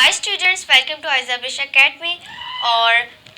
Hi students, welcome to आइजाबिश academy. और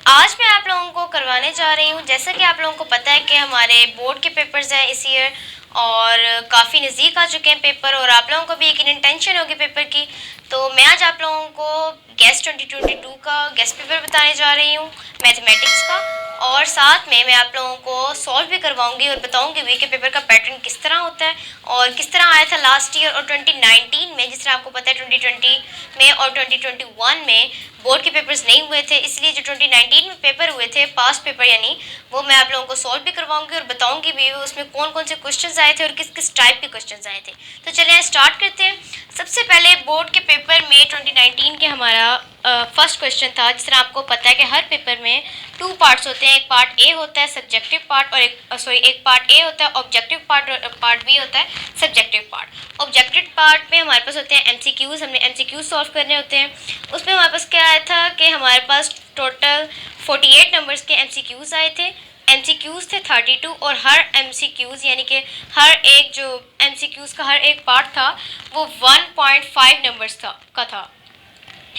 आज मैं आप लोगों को करवाने जा रही हूँ, जैसा कि आप लोगों को पता है कि हमारे बोर्ड के पेपर्स हैं इस ईयर और काफ़ी नज़दीक आ चुके हैं पेपर, और आप लोगों को भी यकीनन टेंशन होगी पेपर की। तो मैं आज आप लोगों को गेस्ट 2022 का गेस्ट पेपर बताने जा रही हूँ मैथमेटिक्स का, और साथ में मैं आप लोगों को सॉल्व भी करवाऊंगी और बताऊंगी भी कि पेपर का पैटर्न किस तरह होता है और किस तरह आया था लास्ट ईयर और 2019 में। जिस तरह आपको पता है 2020 में और 2021 में बोर्ड के पेपर्स नहीं हुए थे, इसलिए जो 2019 में पेपर हुए थे पास्ट पेपर यानी, वो मैं आप लोगों को सॉल्व भी करवाऊंगी और बताऊंगी भी उसमें कौन कौन से क्वेश्चंस आए थे और किस किस टाइप के क्वेश्चंस आए थे। तो चलिए स्टार्ट करते हैं। सबसे पहले बोर्ड के पेपर में 2019 के हमारा फर्स्ट क्वेश्चन था। जिस तरह आपको पता है कि हर पेपर में टू पार्ट्स होते हैं, एक पार्ट ए होता है सब्जेक्टिव पार्ट और एक पार्ट ए होता है ऑब्जेक्टिव पार्ट और पार्ट बी होता है सब्जेक्टिव पार्ट। ऑब्जेक्टिव पार्ट में हमारे पास होते हैं एमसीक्यूज, हमने एमसीक्यूज सॉल्व करने होते हैं। उसमें हमारे पास क्या आया था कि हमारे पास टोटल 48 नंबर्स के एमसीक्यूज आए थे। एमसीक्यूज थे 32 और हर एमसीक्यूज यानी कि हर एक जो एमसीक्यूज का हर एक पार्ट था वो 1.5 नंबर्स था,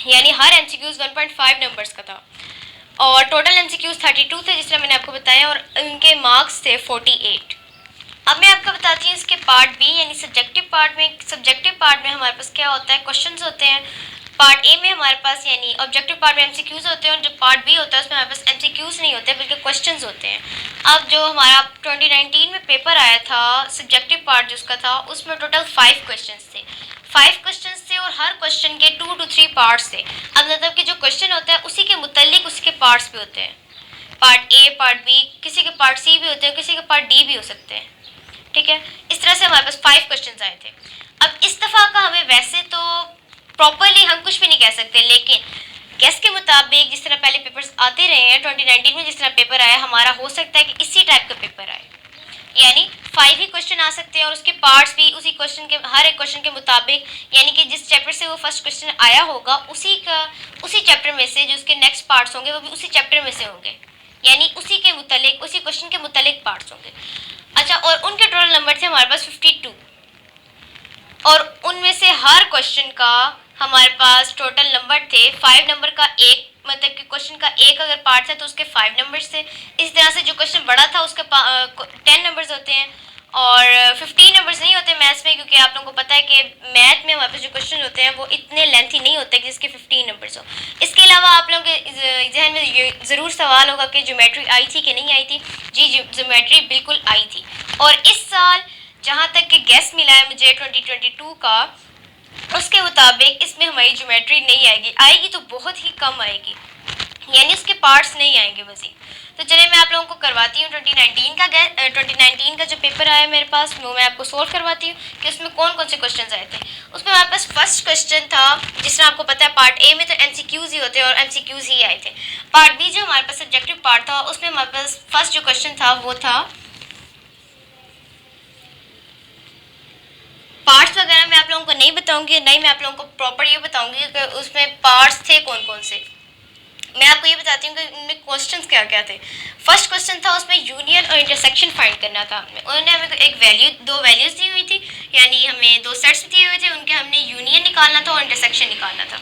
यानी हर एमसीक्यूज 1.5 नंबर्स का था। और टोटल एमसीक्यूज 32 थे जिस तरह मैंने आपको बताया, और उनके मार्क्स थे 48। अब मैं आपको बताती हूँ इसके पार्ट बी यानी सब्जेक्टिव पार्ट में। सब्जेक्टिव पार्ट में हमारे पास क्या होता है, क्वेश्चंस होते हैं। पार्ट ए में हमारे पास यानी ऑब्जेक्टिव पार्ट में एमसीक्यूज होते हैं, और जो पार्ट बी होता है उसमें हमारे पास एमसीक्यूज नहीं होते बल्कि क्वेश्चंस होते हैं। अब जो हमारा 2019 में पेपर आया था सब्जेक्टिव पार्ट जिसका था, उसमें टोटल 5 क्वेश्चंस थे। 5 क्वेश्चंस थे और हर क्वेश्चन के 2 to 3 पार्ट्स थे। अब मतलब कि जो क्वेश्चन होता है उसी के मुतालिक उसके पार्ट्स भी होते हैं। पार्ट ए, पार्ट बी, किसी के पार्ट सी भी होते हैं, किसी के पार्ट डी भी हो सकते हैं। ठीक है, इस तरह से हमारे पास 5 क्वेश्चंस आए थे। अब इस दफ़ा का हमें वैसे तो प्रॉपरली हम कुछ भी नहीं कह सकते, लेकिन गेस के मुताबिक जिस तरह पहले पेपर्स आते रहे हैं 2019 में जिस तरह पेपर आया, हमारा हो सकता है कि इसी टाइप का पेपर आए, यानी 5 ही क्वेश्चन आ सकते हैं और उसके पार्ट्स भी उसी क्वेश्चन के हर एक क्वेश्चन के मुताबिक, यानी कि जिस चैप्टर से वो फर्स्ट क्वेश्चन आया होगा उसी चैप्टर में से जो उसके नेक्स्ट पार्ट्स होंगे वो भी उसी चैप्टर में से होंगे, यानी उसी के मुतालिक उसी क्वेश्चन के मुतालिक पार्ट्स होंगे। अच्छा, और उनके टोटल नंबर थे हमारे पास 52, और उनमें से हर क्वेश्चन का हमारे पास टोटल नंबर थे 5 नंबर का। एक मतलब कि क्वेश्चन का एक अगर पार्ट है तो उसके 5 नंबर्स थे। इस तरह से जो क्वेश्चन बड़ा था उसके 10 नंबर्स होते हैं और 15 नंबर्स नहीं होते मैथ्स में, क्योंकि आप लोगों को पता है कि मैथ में हमारे पास जो क्वेश्चन होते हैं वो इतने लेंथी नहीं होते कि जिसके 15 नंबर्स हो। इसके अलावा आप लोगों के जहन में ये ज़रूर सवाल होगा कि ज्योमेट्री आई थी कि नहीं आई थी। जी, ज्योमेट्री बिल्कुल आई थी, और इस साल जहाँ तक कि गैस मिला है मुझे 2022 का, उसके मुताबिक इसमें हमारी ज्योमेट्री नहीं आएगी तो बहुत ही कम आएगी, यानी उसके पार्ट्स नहीं आएंगे मज़ीद। तो चलिए मैं आप लोगों को करवाती हूँ 2019 का जो पेपर आया मेरे पास, वो मैं आपको सोल्व करवाती हूँ कि उसमें कौन कौन से क्वेश्चन आए थे। उसमें हमारे पास फर्स्ट क्वेश्चन था, जिस तरह आपको पता है पार्ट ए में तो एमसीक्यूज ही होते हैं और एमसीक्यूज ही आए थे। पार्ट बी जो हमारे पास सब्जेक्टिव पार्ट था, उसमें हमारे पास फर्स्ट जो क्वेश्चन था वो था, पार्ट्स वगैरह मैं आप लोगों को नहीं बताऊंगी, नहीं मैं आप लोगों को प्रॉपर ये बताऊंगी कि उसमें पार्ट्स थे कौन कौन से। मैं आपको ये बताती हूँ कि उनमें क्वेश्चंस क्या क्या थे। फर्स्ट क्वेश्चन था उसमें यूनियन और इंटरसेक्शन फाइंड करना था। उन्होंने हमें एक दो वैल्यूज दी हुई थी, यानी हमें दो सेट्स दिए हुए थे, उनके हमने यूनियन निकालना था और इंटरसेक्शन निकालना था।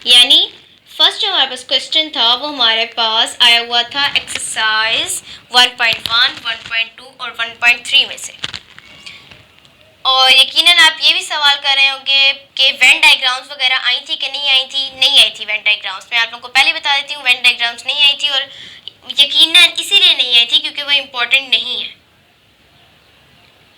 यानी फर्स्ट जो हमारे पास क्वेश्चन था वो हमारे पास आया हुआ था एक्सरसाइज 1.1, 1.2 और 1.3 में से। और यकीनन आप ये भी सवाल कर रहे होंगे कि वेन डायग्राम्स वगैरह आई थी कि नहीं आई थी। नहीं आई थी वेन डायग्राम्स। मैं आप लोगों को पहले बता देती हूँ, वेन डायग्राम्स नहीं आई थी, और यकीनन इसीलिए नहीं आई थी क्योंकि वो इम्पोर्टेंट नहीं है।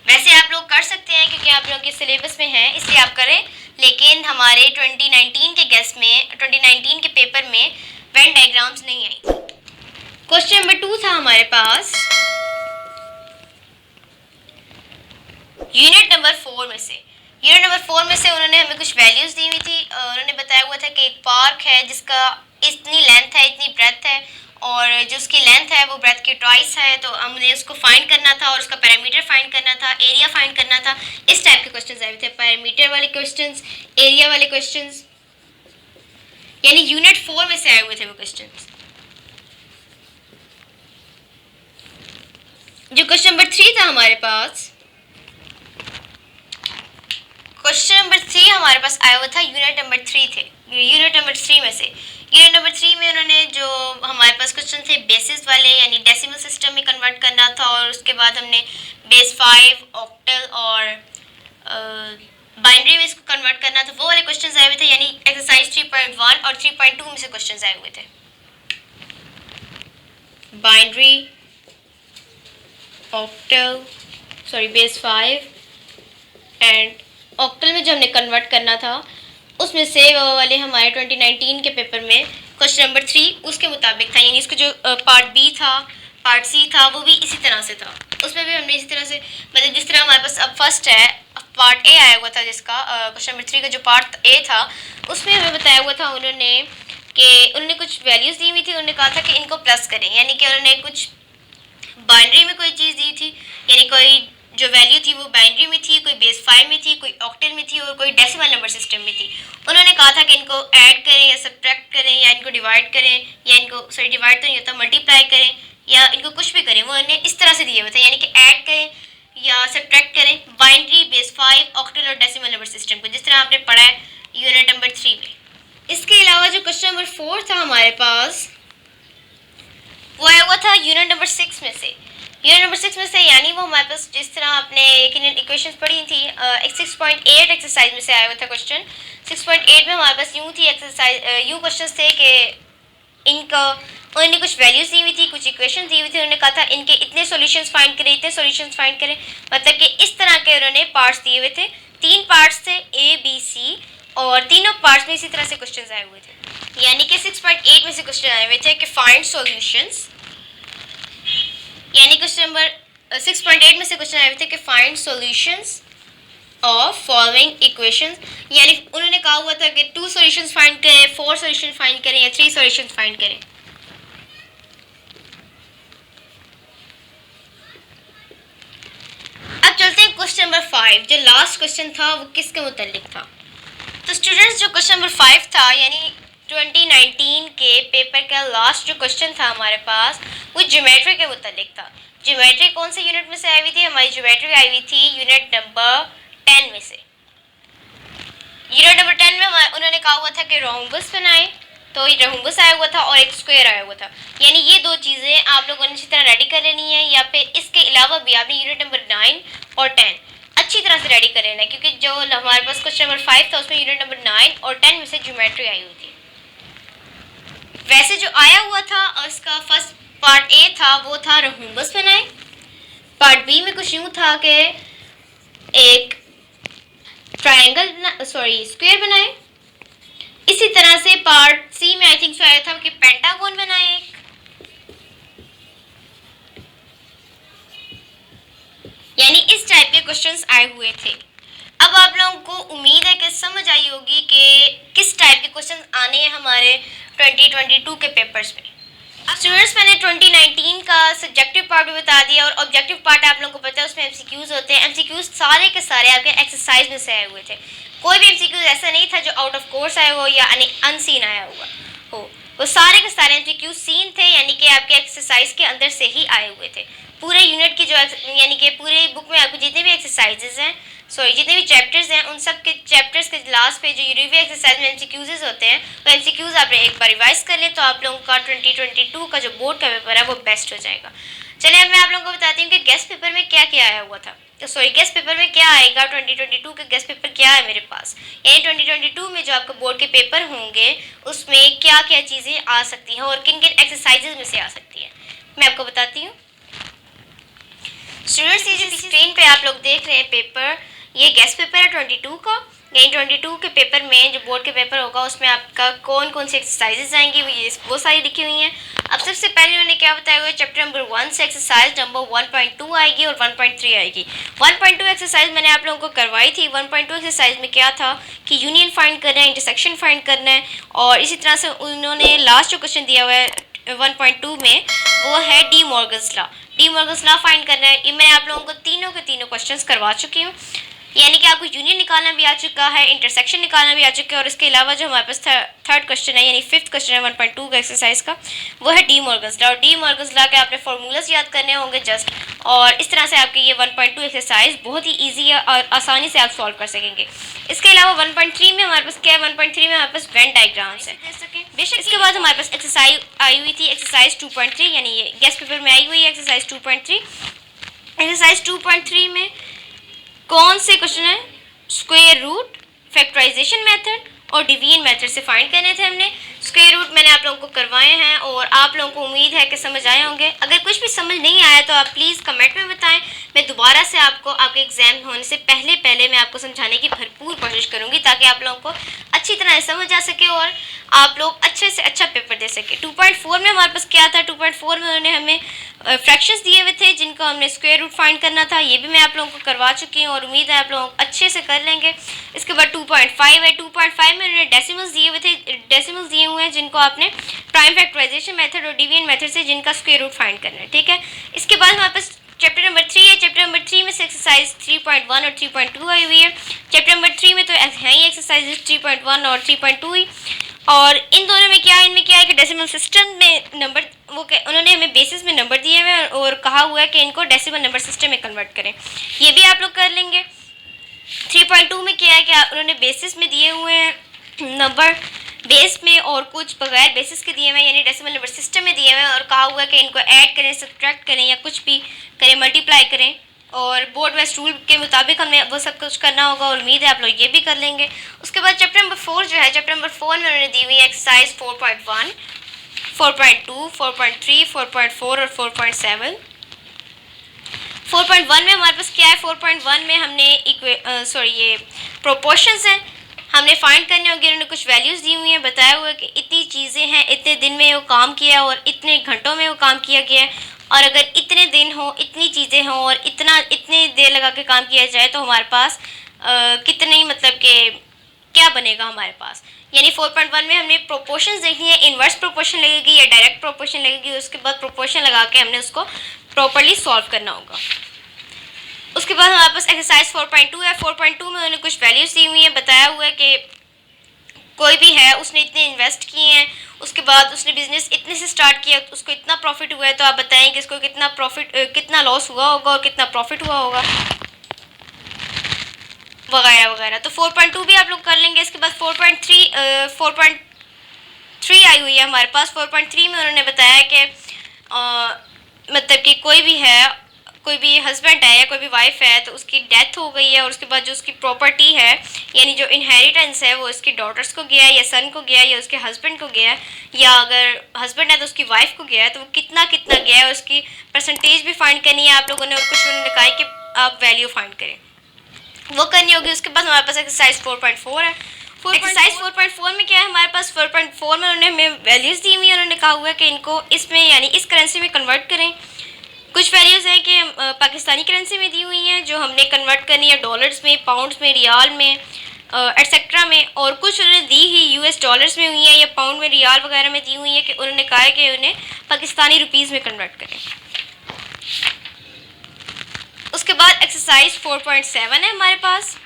वैसे आप लोग कर सकते हैं क्योंकि आप लोगों के सिलेबस में है, इसलिए आप करें, लेकिन हमारे 2019 के गेस्ट में 2019 के पेपर में वेन डायग्राम्स नहीं आई थी। क्वेश्चन नंबर 2 था हमारे पास यूनिट नंबर 4 में से। यूनिट नंबर 4 में से उन्होंने हमें कुछ वैल्यूज़ दी हुई थी। उन्होंने बताया हुआ था कि एक पार्क है जिसका इतनी लेंथ है, इतनी ब्रेथ है, और जो उसकी लेंथ है वो ब्रेथ की ट्वाइस है, तो हमने उसको फाइंड करना था और उसका पैरामीटर फाइंड करना था, एरिया फाइंड करना था। इस टाइप के क्वेश्चंस आए थे, पैरामीटर वाले क्वेश्चंस, एरिया वाले क्वेश्चंस, यानी यूनिट 4 में से आए हुए थे वो क्वेश्चंस। जो क्वेश्चन नंबर 3 था हमारे पास, क्वेश्चन नंबर 3 हमारे पास आया हुआ था यूनिट नंबर 3 थे, यूनिट नंबर 3 में से। यूनिट नंबर 3 में उन्होंने जो हमारे पास क्वेश्चन थे बेसिस वाले, यानी डेसिमल सिस्टम में कन्वर्ट करना था, और उसके बाद हमने बेस 5, ऑक्टल और बाइनरी में इसको कन्वर्ट करना था। वो वाले क्वेश्चंस आए हुए थे, यानी एक्सरसाइज 3.1 और 3.2 में से क्वेश्चंस आए हुए थे। Binary, octal, sorry base 5 and octal में जो हमने कन्वर्ट करना था, उसमें से वो वाले हमारे 2019 के पेपर में क्वेश्चन नंबर 3 उसके मुताबिक था, यानी इसको जो पार्ट बी था, पार्ट सी था, वो भी इसी तरह से था। उसमें भी हमने इसी तरह से, मतलब जिस तरह हमारे पास अब फर्स्ट है, पार्ट ए आया हुआ था जिसका क्वेश्चन नंबर 3 का जो पार्ट ए था, उसमें हमें बताया हुआ था उन्होंने कुछ वैल्यूज़ दी हुई थी। उन्होंने कहा था कि इनको प्लस करें, यानी कि उन्होंने कुछ बाइनरी में कोई चीज़ दी थी, यानी कोई जो वैल्यू थी वो बाइनरी में थी, कोई बेस 5 में थी, कोई ऑक्टल में थी और कोई डेसिमल नंबर सिस्टम में थी। उन्होंने कहा था कि इनको ऐड करें या सब्ट्रैक्ट करें या इनको डिवाइड करें, या इनको सॉरी डिवाइड तो नहीं होता, मल्टीप्लाई करें या इनको कुछ भी करें, वो उन्हें इस तरह से दिए हुए थे, यानी कि ऐड करें या सब्ट्रैक्ट करें बाइनरी, बेस 5, ऑक्टल और डेसिमल नंबर सिस्टम को, जिस तरह आपने पढ़ा है यूनिट नंबर 3 में। इसके अलावा जो क्वेश्चन नंबर 4 था हमारे पास, वो आया हुआ था यूनिट नंबर 6 में से। यूनिट नंबर 6 में से, यानी वो हमारे पास जिस तरह आपने इक्वेशंस पढ़ी थी, एक 6.8 एक्सरसाइज में से आया हुआ था क्वेश्चन। 6.8 में हमारे पास यूँ थी एक्सरसाइज, यूँ क्वेश्चन थे कि इनका उन्होंने कुछ वैल्यूज दी हुई थी, कुछ इक्वेशन दी हुई थी। उन्होंने कहा था इनके इतने सॉल्यूशंस फाइंड करें, इतने सॉल्यूशंस फाइंड करें, मतलब कि इस तरह के उन्होंने पार्ट्स दिए हुए थे। 3 पार्ट्स थे, ए बी सी, और तीनों पार्ट्स में इसी तरह से क्वेश्चन आए हुए थे। यानी कि 6.8 में से क्वेश्चन आए हुए थे कि फाइंड सॉल्यूशंस, यानी क्वेश्चन नंबर 6.8 में से क्वेश्चन आए हुए थे कि find solutions of following equations, यानी उन्होंने कहा हुआ था कि 2 सॉल्यूशंस फाइंड करें, 4 सॉल्यूशन फाइंड करें या 3 सॉल्यूशंस फाइंड करें। अब चलते हैं क्वेश्चन नंबर 5, जो लास्ट क्वेश्चन था वो किसके मुतालिक था। तो स्टूडेंट्स, जो क्वेश्चन नंबर 5 था, यानी 2019 के पेपर का लास्ट जो क्वेश्चन था हमारे पास, वो ज्योमेट्री के मुतालिक था। ज्योमेट्री कौन से यूनिट में से आई हुई थी? हमारी ज्योमेट्री आई हुई थी यूनिट नंबर 10 में से। यूनिट नंबर 10 में उन्होंने कहा हुआ था कि रोम्बस बनाए, तो ये रोम्बस आया हुआ था और एक स्क्वायर आया हुआ था। यानी ये दो चीज़ें आप लोगों ने अच्छी तरह रेडी कर लेनी है, या फिर इसके अलावा भी आपने यूनिट नंबर 9 और 10 अच्छी तरह से रेडी कर लेना है, क्योंकि जो हमारे पास क्वेश्चन नंबर 5 था उसमें यूनिट नंबर 9 और 10 में से ज्योमेट्री आई हुई थी। वैसे जो आया हुआ था उसका फर्स्ट पार्ट ए था, वो था रोम्बस बनाए। पार्ट बी में कुछ यूँ था कि एक ट्रायंगल स्क्वायर बनाए। इसी तरह से पार्ट सी में आई थिंक सो आया था कि पेंटागन बनाए एक। यानी इस टाइप के क्वेश्चंस आए हुए थे। अब आप लोगों को उम्मीद है कि समझ आई होगी कि किस टाइप के क्वेश्चंस आने हैं हमारे 2022 के पेपर्स में। स्टूडेंट्स, मैंने 2019 का सब्जेक्टिव पार्ट भी बता दिया, और ऑब्जेक्टिव पार्ट आप लोगों को पता है उसमें एमसीक्यूज होते हैं। एमसीक्यूज सारे के सारे आपके एक्सरसाइज में से आए हुए थे। कोई भी एमसीक्यूज ऐसा नहीं था जो आउट ऑफ कोर्स आया हो या अनसीन आया हुआ हो। वो सारे के सारे एमसीक्यूज सीन थे, यानी कि आपके एक्सरसाइज के अंदर से ही आए हुए थे। पूरे यूनिट की जो यानी कि पूरे बुक में आपको जितने भी एक्सरसाइजेज हैं, जितने भी चैप्टर्स हैं, उन सब के चैप्टर्स के लास्ट पे जो रिव्यू एक्सरसाइज में एमसीक्यूज होते हैं, वो एमसीक्यूज आपने एक बार रिवाइज कर लें तो आप लोगों का 2022 का जो बोर्ड का पेपर है वो बेस्ट हो जाएगा। चलिए, अब मैं आप लोगों को बताती हूँ कि गेस्ट पेपर में क्या क्या आया हुआ था। तो गेस्ट पेपर में क्या आएगा, 2022 के गेस्ट पेपर क्या है मेरे पास, यानी 2022 में जो आपके बोर्ड के पेपर होंगे उसमें क्या क्या चीज़ें आ सकती हैं और किन किन एक्सरसाइजेज में से आ सकती हैं, मैं आपको बताती हूँ। स्टूडेंट्स, ये जो स्क्रीन पे आप लोग देख रहे हैं पेपर, ये गेस्ट पेपर है 22 का। यानी 22 के पेपर में जो बोर्ड के पेपर होगा उसमें आपका कौन कौन सी एक्सरसाइजेज आएंगी वो सारी लिखी हुई हैं। अब सबसे पहले उन्होंने क्या बताया हुआ है, चैप्टर नंबर 1 से एक्सरसाइज नंबर 1.2 आएगी और 1.3 आएगी। 1.2 एक्सरसाइज मैंने आप लोगों को करवाई थी। 1.2 एक्सरसाइज में क्या था कि यूनियन फाइंड करना है, इंटरसेक्शन फाइंड करना है, और इसी तरह से उन्होंने लास्ट जो क्वेश्चन दिया हुआ है 1.2 में वो है D Morgan's law. D Morgan's law find करना है। ये मैं आप लोगों को तीनों के तीनों क्वेश्चंस करवा चुकी हूँ, यानी कि आपको यूनियन निकालना भी आ चुका है, इंटरसेक्शन निकालना भी आ चुका है, और इसके अलावा जो हमारे पास थर्ड क्वेश्चन है, यानी फिफ्थ क्वेश्चन है 1.2 का एक्सरसाइज का, वो है डी मॉर्गन्स लॉ। और डी मॉर्गन्स लॉ के आपने फॉर्मूलाज याद करने होंगे जस्ट, और इस तरह से आपकी ये 1.2 एक्सरसाइज बहुत ही ईजी है और आसानी से आप सॉल्व कर सकेंगे। इसके अलावा 1.3 में हमारे पास क्या है, 1.3 में हमारे पास वेन डायग्राम्स है। बेशक इसके बाद हमारे पास एक्सरसाइज आई हुई थी एक्सरसाइज 2.3, यानी ये गेस्ट पेपर में आई हुई है एक्सरसाइज 2.3। एक्सरसाइज 2.3 में कौन से क्वेश्चन है, स्क्वायर रूट, फैक्टराइजेशन मेथड और डिवीजन मेथड से फाइंड करने थे हमने। स्क्वायर रूट मैंने आप लोगों को करवाए हैं और आप लोगों को उम्मीद है कि समझ आए होंगे। अगर कुछ भी समझ नहीं आया तो आप प्लीज़ कमेंट में बताएं, मैं दोबारा से आपको आपके एग्ज़ाम होने से पहले मैं आपको समझाने की भरपूर कोशिश करूँगी ताकि आप लोगों को अच्छी तरह समझ आ सके और आप लोग अच्छे से अच्छा पेपर दे सके। 2.4 में हमारे पास क्या था, 2.4 में उन्होंने हमें फ्रैक्शंस दिए हुए थे जिनको हमने स्क्वायर रूट फाइंड करना था, ये भी मैं आप लोगों को करवा चुकी हूँ और उम्मीद है आप लोग अच्छे से कर लेंगे। इसके बाद 2.5 है, 2.5 में उन्होंने डेसिमल्स दिए हुए थे, डेसिमल्स दिए हुए हैं जिनको आपने प्राइम फैक्टराइजेशन मेथड और डिवीजन मेथड से जिनका स्क्वायर रूट फाइंड करना है, ठीक है। इसके बाद हमारे पास चैप्टर नंबर 3 है। चैप्टर नंबर 3 में से एक्सरसाइज 3.1 और 3.2 आई हुई है। चैप्टर नंबर 3 में तो है ही एक्सरसाइज 3.1 और 3.2 ही, और इन दोनों में क्या है, इनमें क्या है कि डेसिमल सिस्टम में नंबर उन्होंने हमें बेसिस में नंबर दिए हुए हैं और कहा हुआ है कि इनको डेसिमल नंबर सिस्टम में कन्वर्ट करें, ये भी आप लोग कर लेंगे। 3.2 में क्या है कि उन्होंने बेसिस में दिए हुए हैं नंबर बेस में और कुछ बगैर बेसिस के दिए हुए हैं यानी डेसिमल नंबर सिस्टम में दिए हुए हैं और कहा हुआ है कि इनको ऐड करें, सब्ट्रैक्ट करें या कुछ भी करें, मल्टीप्लाई करें और बोर्ड वेस्ट रूल के मुताबिक हमें वो सब कुछ करना होगा और उम्मीद है आप लोग ये भी कर लेंगे। उसके बाद चैप्टर नंबर 4 जो है, चैप्टर नंबर 4 में उन्होंने दी हुई है एक्सरसाइज 4.1, 4.2, 4.3, 4.4 और 4.7। 4.1 में हमारे पास क्या है, 4.1 में हमने ये प्रोपोर्शंस हैं हमने फाइंड करने होंगे। उन्होंने कुछ वैल्यूज़ दी हुई हैं, बताया हुआ है कि इतनी चीज़ें हैं, इतने दिन में वो काम किया और इतने घंटों में वो काम किया गया है, और अगर इतने दिन हो, इतनी चीज़ें हों और इतने देर लगा के काम किया जाए तो हमारे पास कितने मतलब कि क्या बनेगा हमारे पास। यानी 4.1 में हमने प्रोपोर्शंस देखनी है, इन्वर्स प्रोपोर्शन लगेगी या डायरेक्ट प्रोपोर्शन लगेगी, उसके बाद प्रोपोर्शन लगा के हमने उसको प्रॉपर्ली सॉल्व करना होगा। उसके बाद हमारे पास एक्सरसाइज 4.2 है। 4.2 में उन्होंने कुछ वैल्यूज दी हुई हैं, बताया हुआ है कि कोई भी है उसने इतने इन्वेस्ट किए हैं, उसके बाद उसने बिजनेस इतने से स्टार्ट किया तो उसको इतना प्रॉफिट हुआ है, तो आप बताएं कि इसको कितना लॉस हुआ होगा और कितना प्रॉफिट हुआ होगा वगैरह वगैरह। तो 4.2 भी आप लोग कर लेंगे। इसके बाद 4.3 आई हुई है हमारे पास। 4.3 में उन्होंने बताया कि मतलब कि कोई भी हस्बैंड है या कोई भी वाइफ है तो उसकी डेथ हो गई है और उसके बाद जो उसकी प्रॉपर्टी है यानी जो इनहेरिटेंस है वो उसकी डॉटर्स को गया है या सन को गया है या उसके हस्बैंड को गया है, या अगर हस्बैंड है तो उसकी वाइफ को गया है, तो वो कितना गया है उसकी परसेंटेज भी फाइंड करनी है आप लोगों ने, और कुछ उन्होंने कहा कि आप वैल्यू फाइंड करें, वो करनी होगी। उसके बाद हमारे पास एक्सरसाइज 4.4 है। एक्सरसाइज 4.4 में क्या है हमारे पास, 4.4 में उन्होंने हमें वैल्यूज़ दी हुई है। उन्होंने कहा हुआ है कि इनको इसमें यानी इस करेंसी में कन्वर्ट करें। कुछ वैल्यूज़ हैं कि पाकिस्तानी करेंसी में दी हुई हैं जो हमने कन्वर्ट करनी है डॉलर्स में, पाउंड्स में, रियाल में एटसेट्रा में, और कुछ उन्होंने दी ही यूएस डॉलर्स में हुई है या पाउंड में, रियाल वगैरह में दी हुई है कि उन्होंने कहा है कि उन्हें पाकिस्तानी रुपीज़ में कन्वर्ट करें। उसके बाद एक्सरसाइज 4.7 है हमारे पास।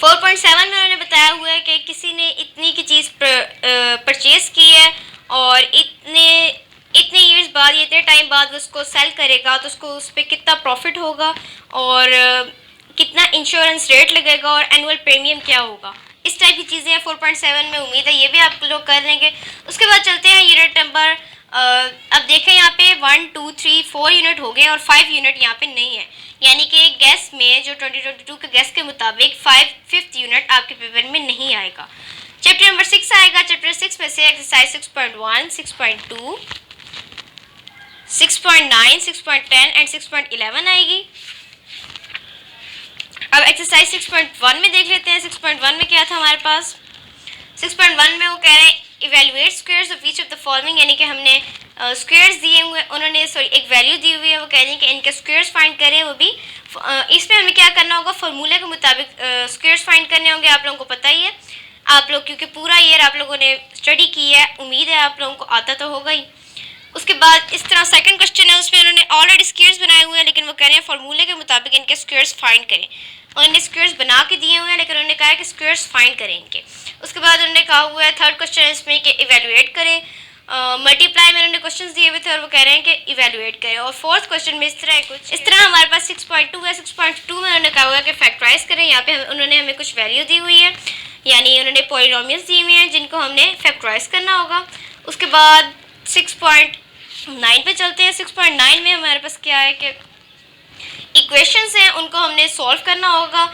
4.7 में उन्होंने बताया हुआ है कि किसी ने इतनी की चीज़ परचेज़ की है और इतने ईयर्स बाद, इतने टाइम बाद उसको सेल करेगा तो उसको उस पर कितना प्रॉफिट होगा और कितना इंश्योरेंस रेट लगेगा और एनुअल प्रीमियम क्या होगा, इस टाइप की चीज़ें हैं 4.7 में। उम्मीद है ये भी आप लोग कर लेंगे। उसके बाद चलते हैं यूनिट नंबर, अब देखें यहाँ पे 1, 2, 3, 4 यूनिट हो गए और 5 यूनिट यहाँ पे नहीं है, यानी कि गैस में जो 2022 के गैस के मुताबिक 5th यूनिट आपके पेपर में नहीं आएगा। चैप्टर नंबर 6 आएगा। चैप्टर 6 में से एक्सरसाइज 6.1, 6.2, 6.9, 6.10 एंड 6.11 आएगी। अब एक्सरसाइज 6.1 में देख लेते हैं। 6.1 में क्या था हमारे पास, 6.1 में वो कह रहे हैं evaluate squares of each of the following, यानी कि हमने स्क्वायर्स दिए हुए, उन्होंने एक वैल्यू दी हुई है, वो कह रहे हैं कि इनके स्क्वायर्स फाइंड करें। वो भी इसमें हमें क्या करना होगा, फार्मूले के मुताबिक स्क्वायर्स फाइंड करने होंगे। आप लोगों को पता ही है, आप लोग क्योंकि पूरा ईयर आप लोगों ने स्टडी की है, उम्मीद है आप लोगों को आता तो होगा ही। उसके बाद इस तरह सेकंड क्वेश्चन है, उसमें उन्होंने ऑलरेडी स्क्वायर्स बनाए हुए हैं लेकिन वो कह रहे हैं फार्मूले के मुताबिक इनके स्क्वायर्स फाइंड करें। उन्होंने स्क्वायर्स बना के दिए हुए हैं लेकिन उन्होंने कहा है कि स्क्वायर्स फाइंड करें इनके। उसके बाद उन्होंने कहा हुआ है थर्ड क्वेश्चन इसमें कि इवेलुएट करें मल्टीप्लाई में उन्होंने क्वेश्चंस दिए हुए थे और वो कह रहे हैं कि इवेलुएट करें। और फोर्थ क्वेश्चन में इस तरह है, कुछ इस तरह हमारे पास 6.2 है। 6.2 में उन्होंने कहा हुआ है कि फैक्टराइज करें। यहाँ पे उन्होंने हमें कुछ वैल्यू दी हुई है, यानी उन्होंने पॉलिनोमियल्स दी हुई हैं जिनको हमने फैक्टराइज करना होगा। उसके बाद 6.9 पे चलते हैं। 6.9 में हमारे पास क्या है कि इक्वेशंस हैं, उनको हमने सॉल्व करना होगा।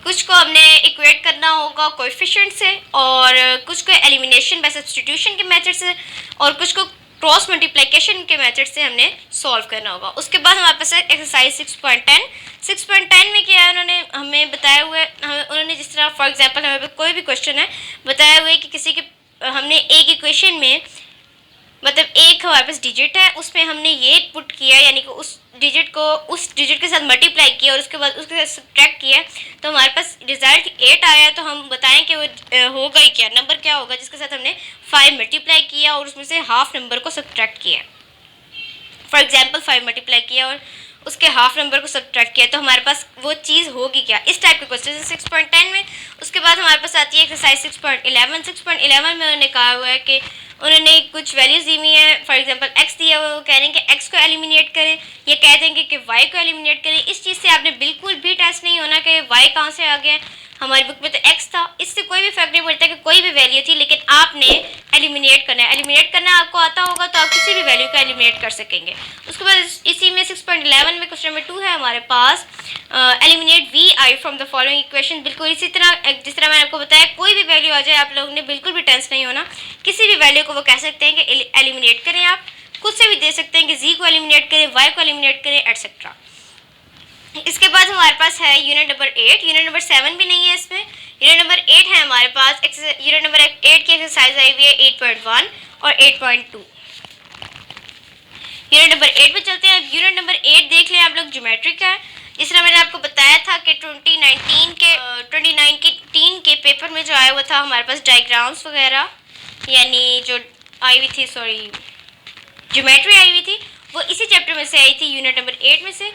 कुछ को हमने इक्वेट करना होगा कोएफिशिएंट से, और कुछ को एलिमिनेशन बाय सब्स्टिट्यूशन के मेथड से, और कुछ को क्रॉस मल्टीप्लिकेशन के मेथड से हमने सॉल्व करना होगा। उसके बाद हमारे पास है एक्सरसाइज 6.10। 6.10 में क्या है, उन्होंने हमें बताया हुआ है, उन्होंने जिस तरह फॉर एग्जांपल हमारे पास कोई भी क्वेश्चन है, बताया हुआ है कि किसी के हमने एक इक्वेशन में मतलब एक हमारे पास डिजिट है, उसमें हमने ये पुट किया, यानी कि उस डिजिट के साथ मल्टीप्लाई किया और उसके बाद उसके साथ सब्ट्रैक्ट किया, तो हमारे पास रिजल्ट 8 आया। तो हम बताएं कि वो होगा ही क्या, नंबर क्या होगा जिसके साथ हमने 5 मल्टीप्लाई किया और उसमें से हाफ नंबर को सब्ट्रैक्ट किया। फॉर एग्जाम्पल 5 मल्टीप्लाई किया और उसके हाफ नंबर को सब्ट्रैक्ट किया, तो हमारे पास वो चीज़ होगी क्या, इस टाइप के क्वेश्चन 6.10 में। उसके बाद हमारे पास आती है एक्सरसाइज 6.11। 6.11 में उन्होंने कहा हुआ है कि उन्होंने कुछ वैल्यूज दी हुई हैं। फॉर एग्जांपल एक्स दिया हुआ है, वो कह रहे हैं कि एक्स को एलिमिनेट करें, या कह देंगे कि वाई को एलिमिनेट करें। इस चीज़ से आपने बिल्कुल भी टेस्ट नहीं होना कि वाई कहाँ से आ गया, हमारी बुक में तो एक्स था। इससे कोई भी फर्क नहीं पड़ता कि कोई भी वैल्यू थी, लेकिन आपने एलिमिनेट करना है। एलिमिनेट करना आपको आता होगा तो आप किसी भी वैल्यू को एलिमिनेट कर सकेंगे। उसके बाद इसी में 6.11 में क्वेश्चन नंबर 2 है हमारे पास, eliminate V I from the following equation. बिल्कुल इसी तरह जिस तरह मैंने आपको बताया, कोई भी वैल्यू आ जाए आप लोगों ने बिल्कुल भी टेंस नहीं होना। किसी भी वैल्यू को वो कह सकते हैं कि एलिमिनेट करें, आप खुद से भी दे सकते हैं कि जी को एलिमिनेट करें, वाई को एलिमिनेट करें, एटसेट्रा। इसके बाद हमारे पास है यूनिट नंबर 8। यूनिट नंबर 7 भी नहीं है इसमें, यूनिट नंबर 8 है हमारे पास। यूनिट नंबर 8 की एक्सरसाइज आई हुई है 8.1 और 8.2। यूनिट नंबर 8 पे चलते हैं। अब यूनिट नंबर 8 देख लें आप लोग, ज्योमेट्री का है। जिस तरह मैंने आपको बताया था कि 2019 के पेपर में जो आया हुआ था हमारे पास डायग्राम्स वगैरह, यानी जो आई हुई थी, सॉरी ज्योमेट्री आई हुई थी, वो इसी चैप्टर में से आई थी, यूनिट नंबर 8 में से।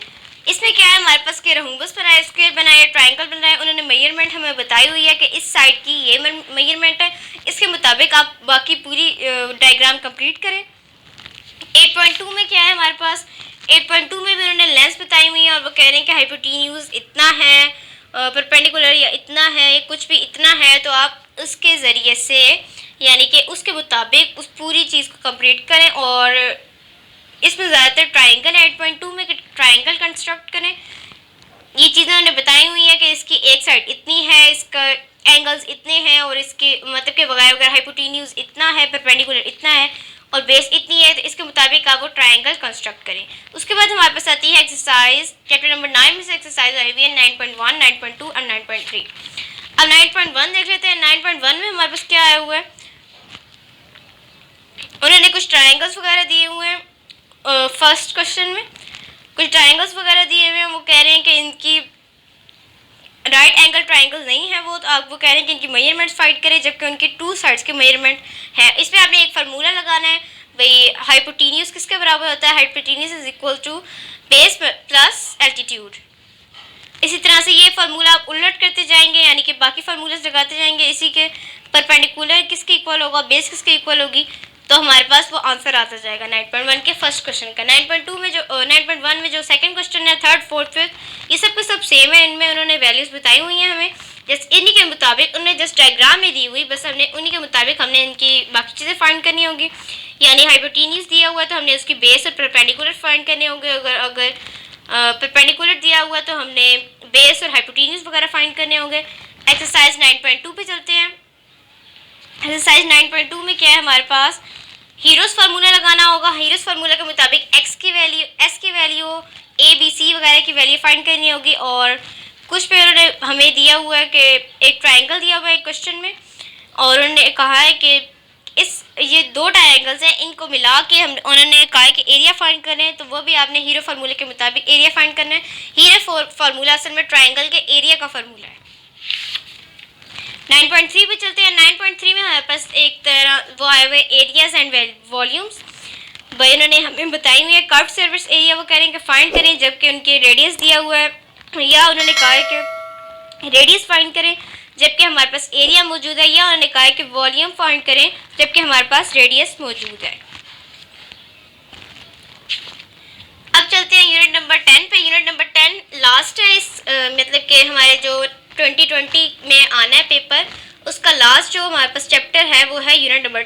इसमें क्या है हमारे पास, के रहूंबस बनाए, स्क्वायर बनाए, ट्रायंगल बनाए। उन्होंने मेजरमेंट हमें बताई हुई है कि इस साइड की ये मेजरमेंट है, इसके मुताबिक आप बाकी पूरी डायग्राम कंप्लीट करें। 8.2 में क्या है हमारे पास, 8.2 में भी उन्होंने लेंस बताई हुई है और वो कह रहे हैं कि हाइपोटेन्यूज इतना है, परपेंडिकुलर या इतना है, कुछ भी इतना है, तो आप उसके ज़रिए से यानी कि उसके मुताबिक उस पूरी चीज़ को कंप्लीट करें। और इसमें ज़्यादातर ट्रायंगल है 8.2 में, कि ट्रायंगल कंस्ट्रक्ट करें। ये चीज़ें उन्होंने बताई हुई है कि इसकी एक साइड इतनी है, इसका एंगल्स इतने हैं, और इसके मतलब के वगैरह वगैरह, हाइपोटेन्यूज इतना है, परपेंडिकुलर इतना है, और बेस इतनी है, तो इसके मुताबिक आप वो ट्रायंगल कंस्ट्रक्ट करें। उसके बाद हमारे पास आती है एक्सरसाइज चैप्टर नंबर 9 में से एक्सरसाइज आई हुई है 9.1, 9.2 और 9.3। अब 9.1 देख लेते हैं। 9.1 में हमारे पास क्या आया हुआ है, उन्होंने कुछ ट्रायंगल्स वगैरह दिए हुए हैं। फर्स्ट क्वेश्चन में कुछ ट्रायंगल्स वगैरह दिए हुए हैं, वो कह रहे हैं कि इनकी राइट एंगल ट्रायंगल नहीं है वो, तो आप वो कह रहे हैं कि इनकी मेजरमेंट्स फाइंड करें, जबकि उनकी 2 साइड्स के मेजरमेंट है। इसमें आपने एक फार्मूला लगाना है, भाई हाइपोटेन्यूज किसके बराबर होता है, hypotenuse is equal to base plus altitude. इसी तरह से ये फार्मूला आप उलट करते जाएंगे, यानी कि बाकी फार्मूलाज लगाते जाएंगे। इसी के परपेंडिकुलर किसके इक्वल होगा, बेस किसके इक्वल होगी, तो हमारे पास वो आंसर आता जाएगा 9.1 के फर्स्ट क्वेश्चन का। 9.2 में जो 9.1 में जो सेकंड क्वेश्चन है, थर्ड, फोर्थ, फिफ्थ, ये सब कुछ सब सेम है। इनमें उन्होंने वैल्यूज़ बताई हुई हैं हमें, जस्ट इन्हीं के मुताबिक उन्होंने जस्ट डायग्राम नहीं दी हुई, बस हमने उन्हीं के मुताबिक हमने इनकी बाकी चीज़ें फाइंड करनी होंगी। यानी हाइपोटेन्यूज दिया हुआ है तो हमने उसकी बेस और परपेंडिकुलर फाइंड करने होंगे। अगर परपेंडिकुलर दिया हुआ तो हमने बेस और हाइपोटेन्यूज वगैरह फाइंड करने होंगे। एक्सरसाइज 9.2 पे चलते हैं। एक्सरसाइज 9.2 में क्या है हमारे पास, हीरोज फार्मूला लगाना होगा। हीरोज फार्मूला के मुताबिक एक्स की वैल्यू, एस की वैल्यू, ए बी सी वगैरह की वैल्यू फाइंड करनी होगी। और कुछ पे उन्होंने हमें दिया हुआ है कि एक ट्रायंगल दिया हुआ है एक क्वेश्चन में, और उन्होंने कहा है कि ये 2 ट्रायंगल्स हैं, इनको मिला के हम उन्होंने कहा है कि एरिया फाइंड करें, तो वो भी आपने हीरो फार्मूले के मुताबिक एरिया फाइंड करना है। हीरो फार्मूला असल में ट्रायंगल के एरिया का फार्मूला है। 9.3 पे चलते हैं। 9.3 में हमारे पास एक तरह वो आए हुए एरियाज एंड वॉल्यूम्स। भाई उन्होंने हमें बताई हुई है कर्व सर्फेस एरिया, वो कह रहे हैं कि फाइंड करें, जबकि उनके रेडियस दिया हुआ है, या उन्होंने कहा है कि रेडियस फाइंड करें जबकि हमारे पास एरिया मौजूद है, या उन्होंने कहा है कि वॉल्यूम फाइंड करें जबकि हमारे पास रेडियस मौजूद है। लेते हैं यूनिट नंबर 10 पे। यूनिट नंबर 10 लास्ट है इस मतलब कि हमारे जो 2020 में आना है पेपर, उसका लास्ट जो हमारे पास चैप्टर है वो है यूनिट नंबर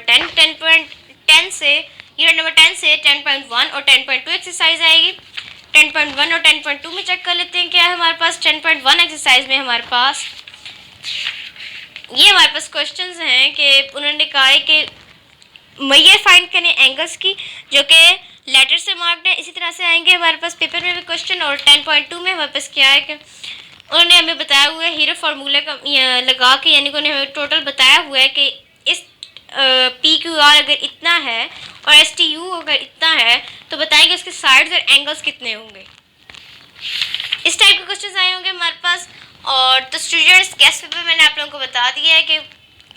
10 से यूनिट नंबर 10 से 10.1 और 10.2 एक्सरसाइज आएगी। 10.1 और 10.2 में चेक कर लेते हैं क्या है हमारे पास। 10.1 एक्सरसाइज में हमारे पास क्वेश्चंस हैं कि उन्होंने कहा है कि मैयर फाइंड करें एंगल्स की, जो कि लेटर से मार्क्ड है। इसी तरह से आएंगे हमारे पास पेपर में भी क्वेश्चन। और 10.2 में हमारे पास क्या है कि उन्होंने हमें बताया हुआ है हीरो फार्मूला का लगा के, यानी कि उन्होंने हमें टोटल बताया हुआ है कि इस PQR अगर इतना है और STU अगर इतना है तो बताएंगे उसके साइड्स और एंगल्स कितने होंगे। इस टाइप के क्वेश्चंस आए होंगे हमारे पास। और तो स्टूडेंट्स, गेस्ट पेपर मैंने आप लोगों को बता दिया है कि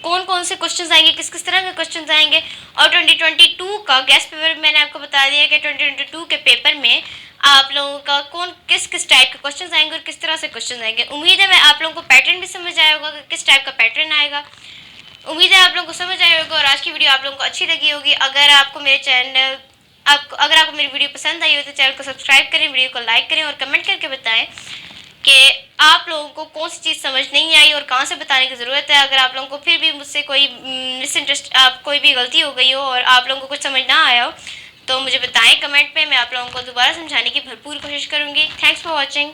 कौन कौन से क्वेश्चंस आएंगे, किस किस तरह के क्वेश्चंस आएंगे। और 2022 का गेस्ट पेपर मैंने आपको बता दिया है कि 2022 के पेपर में आप लोगों का किस किस टाइप के क्वेश्चंस आएंगे और किस तरह से क्वेश्चंस आएंगे। उम्मीद है मैं आप लोगों को पैटर्न भी समझ आया होगा कि किस टाइप का पैटर्न आएगा। उम्मीद है आप लोगों को समझ आया होगा और आज की वीडियो आप लोगों को अच्छी लगी होगी। अगर आपको मेरी वीडियो पसंद आई हो तो चैनल को सब्सक्राइब करें, वीडियो को लाइक करें और कमेंट करके बताएं कि आप लोगों को कौन सी चीज़ समझ नहीं आई और कहाँ से बताने की ज़रूरत है। अगर आप लोगों को फिर भी मुझसे कोई कोई भी गलती हो गई हो और आप लोगों को कुछ समझ ना आया हो तो मुझे बताएं कमेंट पे। मैं आप लोगों को दोबारा समझाने की भरपूर कोशिश करूँगी। Thanks for watching.